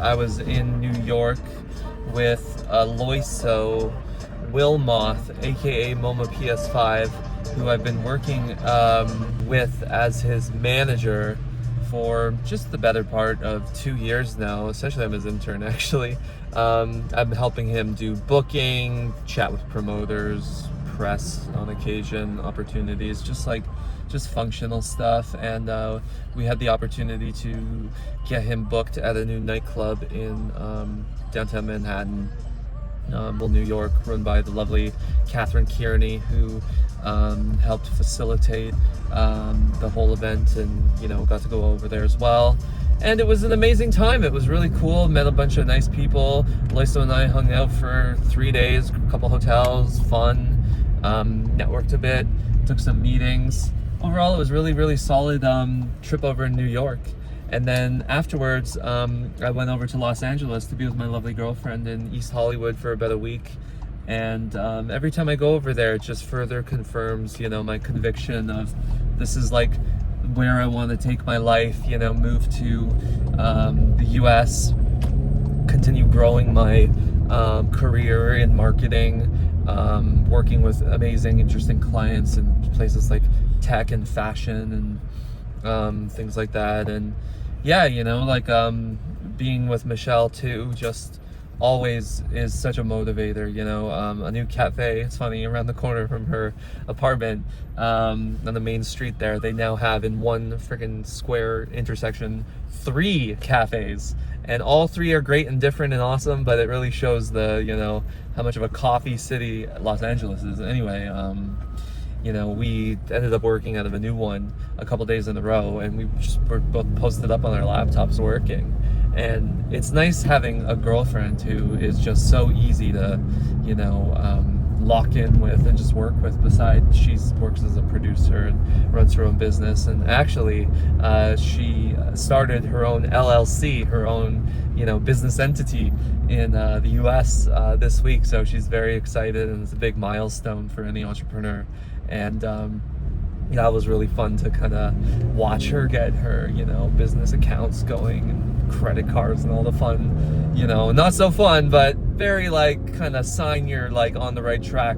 I was in New York with Loiso Wilmoth, aka MoMA PS5, who I've been working with as his manager for just the better part of 2 years now. Essentially, I'm his intern, actually. I'm helping him do booking, chat with promoters, press on occasion, opportunities, just functional stuff. And we had the opportunity to get him booked at a new nightclub in downtown Manhattan, New York, run by the lovely Catherine Kearney, who helped facilitate the whole event, and got to go over there as well. And it was an amazing time. It was really cool. Met a bunch of nice people. Loiso and I hung out for 3 days, a couple hotels, fun, networked a bit, took some meetings. Overall, it was really solid trip over in New York. And then afterwards, I went over to Los Angeles to be with my lovely girlfriend in East Hollywood for about a week. And every time I go over there, it just further confirms, my conviction of this is like where I want to take my life, move to the US, continue growing my career in marketing, working with amazing, interesting clients in places like tech and fashion and things like that. And yeah, being with Michelle too, just always is such a motivator. A new cafe, it's funny, around the corner from her apartment, on the main street there, they now have in one freaking square intersection 3 cafes, and all 3 are great and different and awesome. But it really shows the how much of a coffee city Los Angeles is. Anyway, we ended up working out of a new one a couple days in a row, and we just were both posted up on our laptops working. And it's nice having a girlfriend who is just so easy to, lock in with and just work with. Besides, she works as a producer and runs her own business. And actually, she started her own LLC, her own, business entity in the US this week. So she's very excited, and it's a big milestone for any entrepreneur. And that was really fun to kind of watch her get her, business accounts going, and credit cards and all the fun, not so fun, but very kind of sign you're on the right track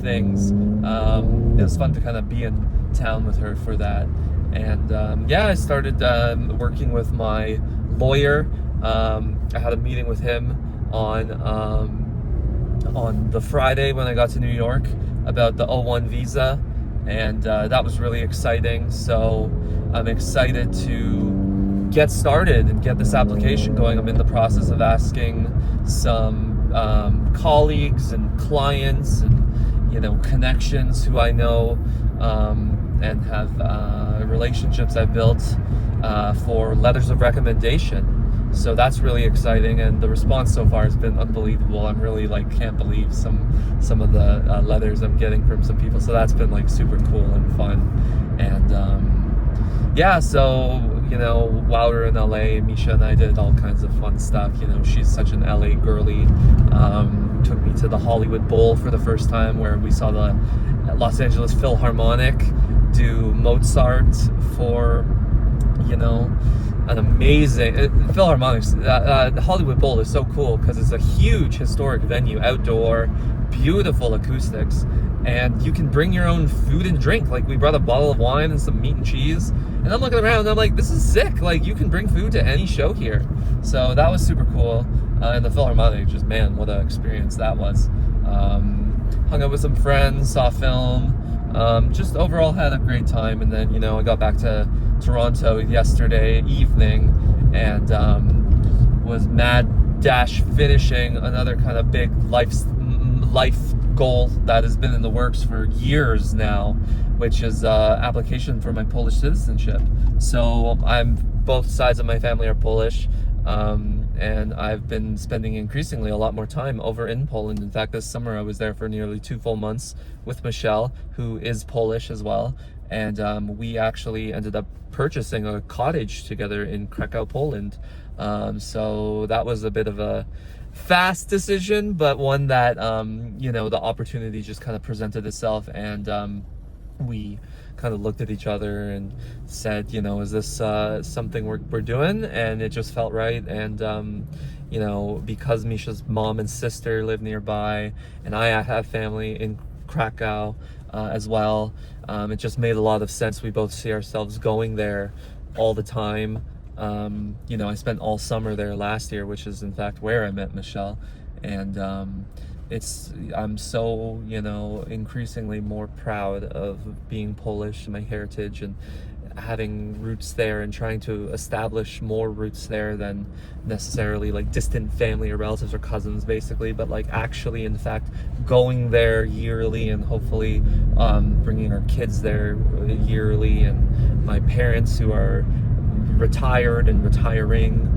things. It was fun to kind of be in town with her for that. And I started working with my lawyer. I had a meeting with him on the Friday when I got to New York about the O1 visa, and that was really exciting. So I'm excited to get started and get this application going. I'm in the process of asking some colleagues and clients and connections who I know and have relationships I've built for letters of recommendation. So that's really exciting, and the response so far has been unbelievable. I'm really can't believe some of the letters I'm getting from some people. So that's been super cool and fun. And so while we were in LA, Misha and I did all kinds of fun stuff. She's such an LA girly. Took me to the Hollywood Bowl for the first time, where we saw the Los Angeles Philharmonic do Mozart for an amazing Philharmonics. The Hollywood Bowl is so cool because it's a huge historic venue, outdoor, beautiful acoustics, and you can bring your own food and drink. We brought a bottle of wine and some meat and cheese, and I'm looking around and I'm like, this is sick. You can bring food to any show here. So that was super cool. And the Philharmonic, just man, what an experience that was. Hung out with some friends, saw film, just overall had a great time. And then I got back to Toronto yesterday evening, and was mad dash finishing another kind of big life goal that has been in the works for years now, which is application for my Polish citizenship. So both sides of my family are Polish, and I've been spending increasingly a lot more time over in Poland. In fact, this summer I was there for nearly 2 full months with Michelle, who is Polish as well. And we actually ended up purchasing a cottage together in Krakow, Poland. So that was a bit of a fast decision, but one that, the opportunity just kind of presented itself. And we kind of looked at each other and said, is this something we're doing? And it just felt right. And because Misha's mom and sister live nearby, and I have family in Krakow as well, it just made a lot of sense. We both see ourselves going there all the time. I spent all summer there last year, which is in fact where I met Michelle. And I'm so, increasingly more proud of being Polish and my heritage, and having roots there, and trying to establish more roots there than necessarily like distant family or relatives or cousins, basically, but like actually, in fact, going there yearly, and hopefully bringing our kids there yearly, and my parents who are retired and retiring,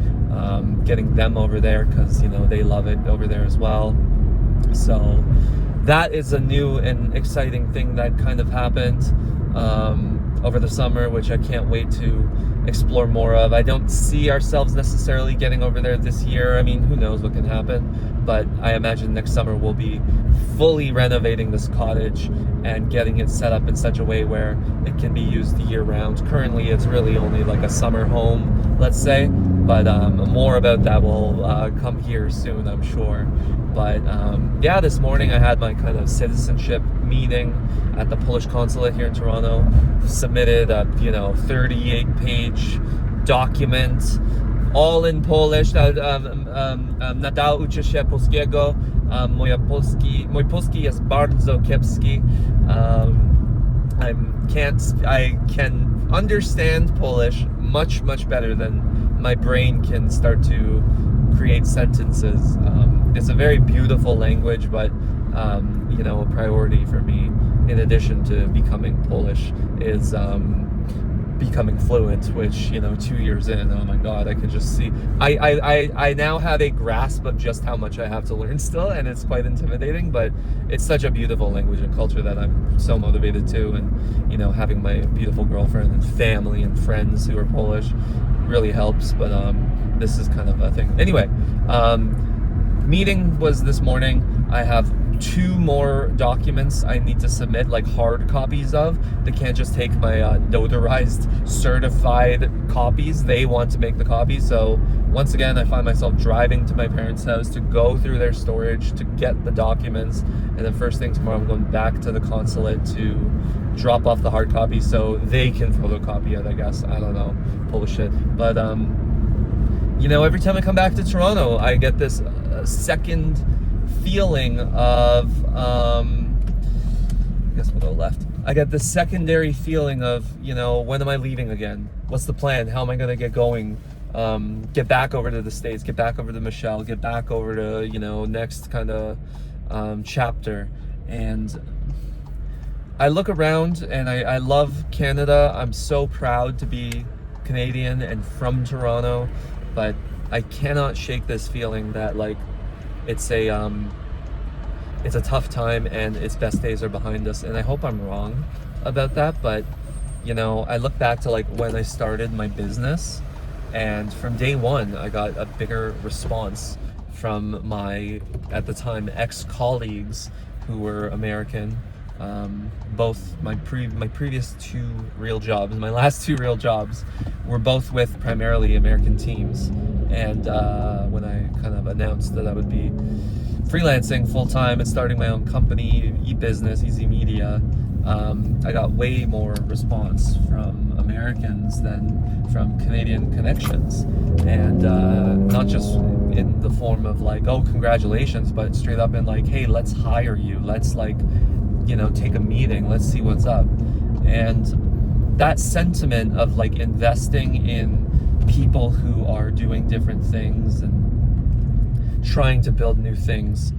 getting them over there because they love it over there as well. So that is a new and exciting thing that kind of happened over the summer, which I can't wait to explore more of. I don't see ourselves necessarily getting over there this year. I mean, who knows what can happen, but I imagine next summer we'll be fully renovating this cottage and getting it set up in such a way where it can be used year round. Currently it's really only like a summer home, let's say, but more about that will come here soon, I'm sure. But this morning I had my kind of citizenship meeting at the Polish consulate here in Toronto. Submitted a 38-page document, all in Polish. Nadal uczy się polskiego. Mój polski jest bardzo kiepski. I can understand Polish much better than my brain can start to create sentences. It's a very beautiful language, but a priority for me, in addition to becoming Polish, is becoming fluent, which 2 years in, oh my god, I can just see I now have a grasp of just how much I have to learn still, and it's quite intimidating, but it's such a beautiful language and culture that I'm so motivated to. And having my beautiful girlfriend and family and friends who are Polish really helps. But this is kind of a thing. Anyway, meeting was this morning. I have 2 more documents I need to submit, like hard copies of. They can't just take my notarized certified copies. They want to make the copies. So once again, I find myself driving to my parents' house to go through their storage to get the documents, and then first thing tomorrow I'm going back to the consulate to drop off the hard copies so they can photocopy it, I guess. I don't know, Polish shit. But every time I come back to Toronto, I get this second feeling of I guess we'll go left. I get this secondary feeling of when am I leaving again? What's the plan? How am I gonna get going? Get back over to the States, get back over to Michelle, get back over to next kind of chapter. And I look around and I love Canada. I'm so proud to be Canadian and from Toronto, but I cannot shake this feeling that like it's a tough time and its best days are behind us. And I hope I'm wrong about that, but I look back to like when I started my business, and from day one I got a bigger response from my, at the time, ex-colleagues who were American. Both my previous 2 real jobs, my last 2 real jobs, were both with primarily American teams. And when I kind of announced that I would be freelancing full-time and starting my own company, e-business, Easy Media, I got way more response from Americans than from Canadian connections. And not just in the form of like, oh, congratulations, but straight up in like, hey, let's hire you. Let's like, take a meeting. Let's see what's up. And that sentiment of like investing in people who are doing different things and trying to build new things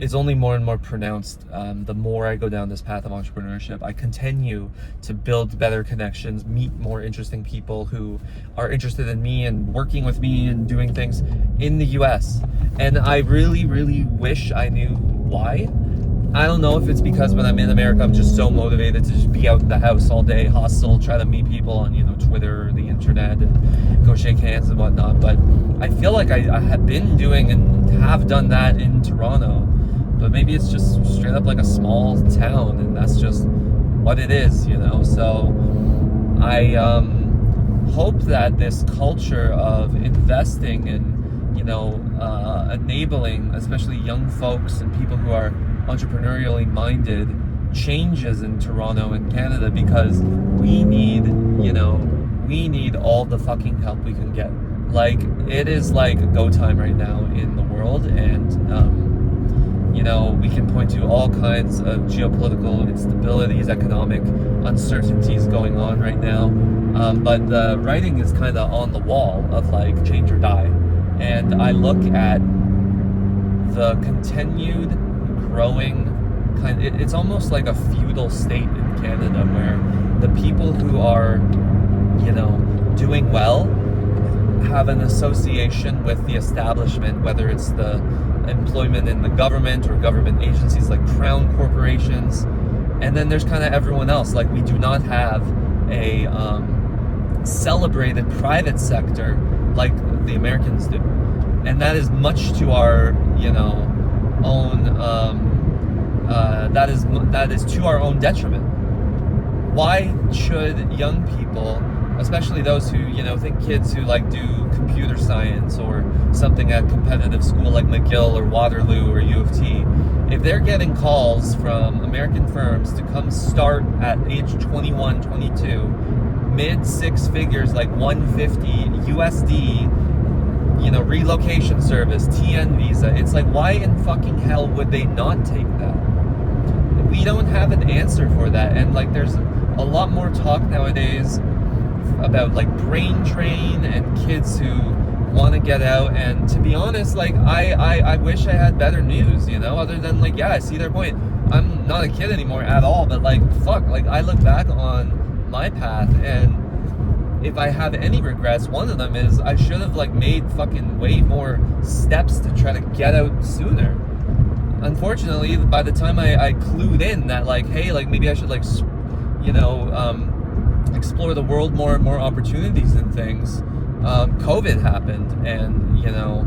is only more and more pronounced the more I go down this path of entrepreneurship. I continue to build better connections, meet more interesting people who are interested in me and working with me and doing things in the US. And I really, really wish I knew why. I don't know if it's because when I'm in America, I'm just so motivated to just be out in the house all day, hustle, try to meet people on, Twitter or the internet and go shake hands and whatnot. But I feel like I have been doing and have done that in Toronto. But maybe it's just straight up like a small town, and that's just what it is, you know. So I hope that this culture of investing and, you know, enabling especially young folks and people who are entrepreneurially minded changes in Toronto and Canada, because we need, you know, we need all the fucking help we can get. Like, it is like go time right now in the world, and you know, we can point to all kinds of geopolitical instabilities, economic uncertainties going on right now, but the writing is kind of on the wall of like change or die. And I look at the continued growing it's almost like a feudal state in Canada, where the people who are, you know, doing well have an association with the establishment, whether it's the employment in the government or government agencies like crown corporations, and then there's kind of everyone else. Like, we do not have a celebrated private sector like the Americans do, and that is much to our, you know, own that is to our own detriment. Why should young people, especially those who, you know, think kids who like do computer science or something at competitive school like McGill or Waterloo or U of T, if they're getting calls from American firms to come start at age 21, 22, mid six figures like 150 USD, you know, relocation service, TN visa, it's like, why in fucking hell would they not take that? We don't have an answer for that. And like, there's a lot more talk nowadays about like brain drain and kids who want to get out. And to be honest, like, I wish I had better news, you know, other than like, yeah, I see their point. I'm not a kid anymore at all, but like, fuck, like, I look back on my path, and if I have any regrets, one of them is I should have like made fucking way more steps to try to get out sooner. Unfortunately, by the time I clued in that like, hey, like, maybe I should like, you know, explore the world more opportunities and things, COVID happened. And, you know,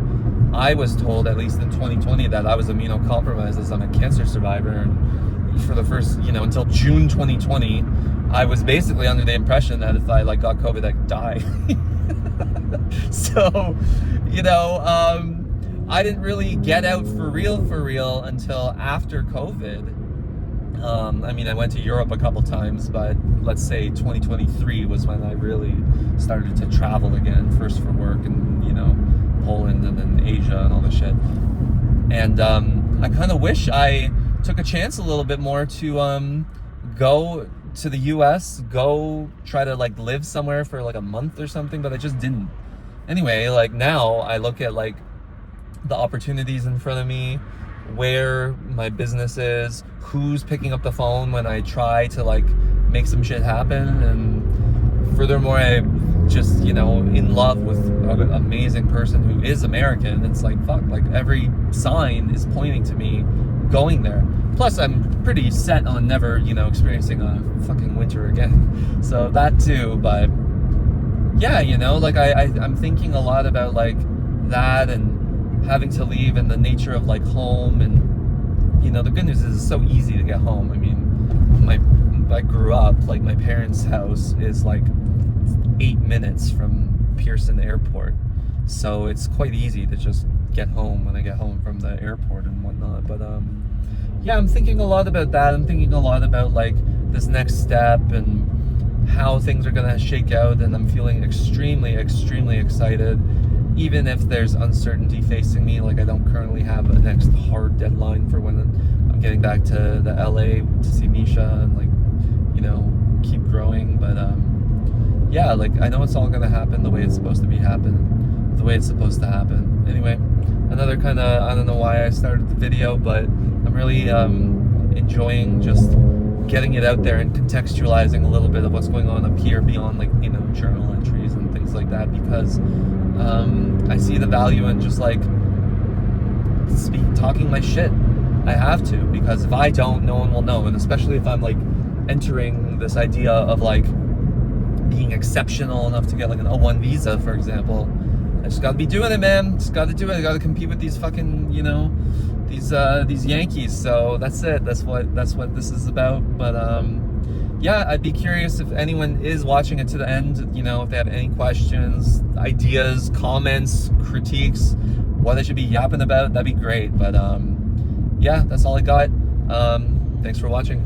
I was told, at least in 2020, that I was immunocompromised as I'm a cancer survivor. And for the first, you know, until June 2020, I was basically under the impression that if I like got COVID, I'd die. So, you know, I didn't really get out for real until after COVID. I mean, I went to Europe a couple times, but let's say 2023 was when I really started to travel again, first for work and, you know, Poland and then Asia and all this shit. And I kind of wish I took a chance a little bit more to go to the US, go try to like live somewhere for like a month or something, but I just didn't. Anyway, like, now I look at like the opportunities in front of me, where my business is, who's picking up the phone when I try to like make some shit happen. And furthermore, I'm just, you know, in love with an amazing person who is American. It's like, fuck, like, every sign is pointing to me going there. Plus, I'm pretty set on never, you know, experiencing a fucking winter again. So that too. But yeah, you know, like, I'm thinking a lot about like that, and having to leave, and the nature of like home. And, you know, the good news is it's so easy to get home. I mean, I grew up, like, my parents' house is like 8 minutes from Pearson Airport, so it's quite easy to just get home when I get home from the airport and whatnot. But yeah, I'm thinking a lot about that. I'm thinking a lot about like this next step and how things are gonna shake out, and I'm feeling extremely excited. Even if there's uncertainty facing me, like, I don't currently have a next hard deadline for when I'm getting back to the LA to see Misha and, like, you know, keep growing. But yeah, like, I know it's all gonna happen the way it's supposed to happen. Anyway, another kind of, I don't know why I started the video, but I'm really enjoying just getting it out there and contextualizing a little bit of what's going on up here beyond, like, you know, journal entries and things like that, because I see the value in just like talking my shit. I have to, because if I don't, no one will know. And especially if I'm like entering this idea of like being exceptional enough to get like an O1 visa, for example, I just gotta be doing it, man. Just gotta do it. I gotta compete with these fucking, you know, these Yankees. So that's it. That's what this is about. But yeah, I'd be curious if anyone is watching it to the end, you know, if they have any questions, ideas, comments, critiques, what I should be yapping about, that'd be great. But yeah, that's all I got. Thanks for watching.